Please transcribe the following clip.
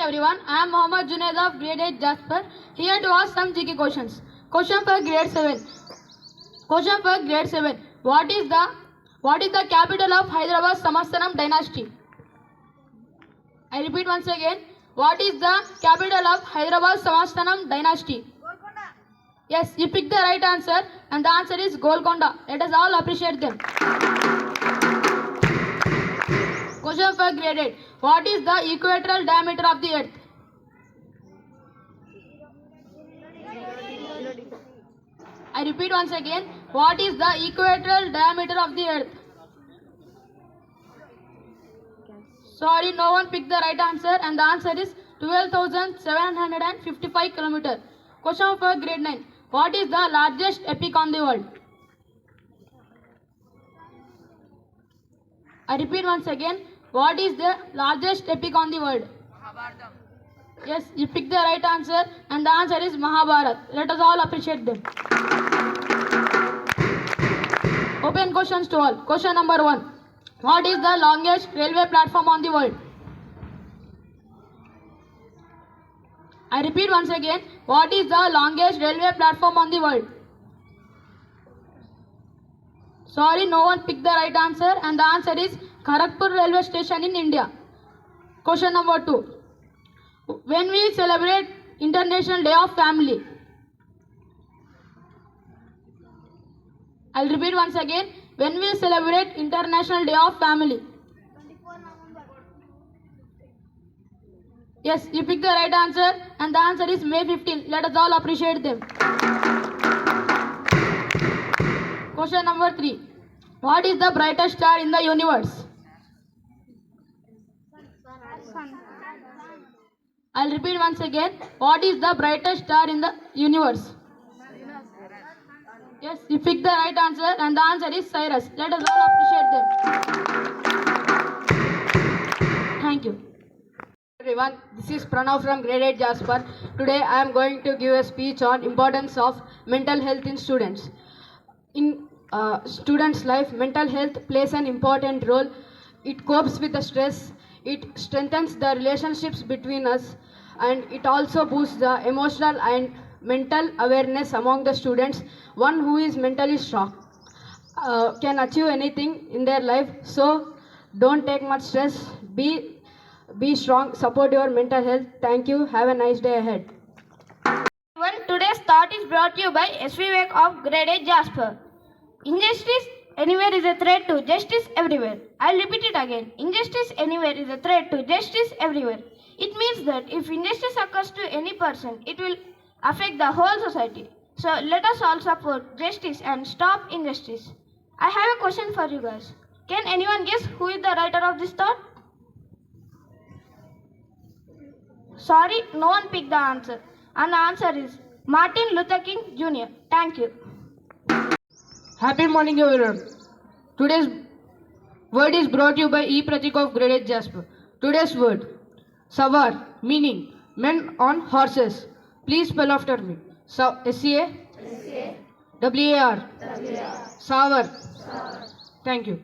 Everyone, I am Mohammad Junaid of grade 8 Jasper, here to ask some GK questions. Question for grade 7. Question for grade 7. What is the capital of Hyderabad Samasthanam dynasty? I repeat once again. What is the capital of Hyderabad Samasthanam dynasty? Golconda. Yes, you picked the right answer, and the answer is Golconda. Let us all appreciate them. Question for grade 8. What is the equatorial diameter of the earth? I repeat once again. What is the equatorial diameter of the earth? Sorry, no one picked the right answer, and the answer is 12,755 km. Question for grade 9. What is the largest epic on the world? I repeat once again. What is the largest epic on the world? Mahabharata. Yes, you picked the right answer, and the answer is Mahabharata. Let us all appreciate them. Open questions to all. Question number 1. What is the longest railway platform on the world? I repeat once again. What is the longest railway platform on the world? Sorry, no one picked the right answer, and the answer is Kharagpur railway station in India. Question number 2. When we celebrate International Day of Family? I'll repeat once again. When we celebrate International Day of Family? 24 November. Yes, you picked the right answer, and the answer is May 15. Let us all appreciate them. Question number 3. What is the brightest star in the universe? Sun. I'll repeat once again. What is the brightest star in the universe? Yes, you picked the right answer, and the answer is Cyrus. Let us all appreciate them. Thank you. Everyone, this is Pranav from grade 8 Jasper. Today I am going to give a speech on importance of mental health in students. In students' life, mental health plays an important role. It copes with the stress, it strengthens the relationships between us, and it also boosts the emotional and mental awareness among the students. One who is mentally strong can achieve anything in their life. So don't take much stress. Be strong. Support your mental health. Thank you. Have a nice day ahead. Well, today's thought is brought to you by VIII of grade 8 Jasper. Injustice anywhere is a threat to justice everywhere. I'll repeat it again. Injustice anywhere is a threat to justice everywhere. It means that if injustice occurs to any person, it will affect the whole society. So let us all support justice and stop injustice. I have a question for you guys. Can anyone guess who is the writer of this thought? Sorry, no one picked the answer. And the answer is Martin Luther King Jr. Thank you. Happy morning, everyone. Today's word is brought to you by E. Pratik of grade 8 Jasper. Today's word, Savar, meaning men on horses. Please spell after me. S-A-W-A-R. Savar. Thank you.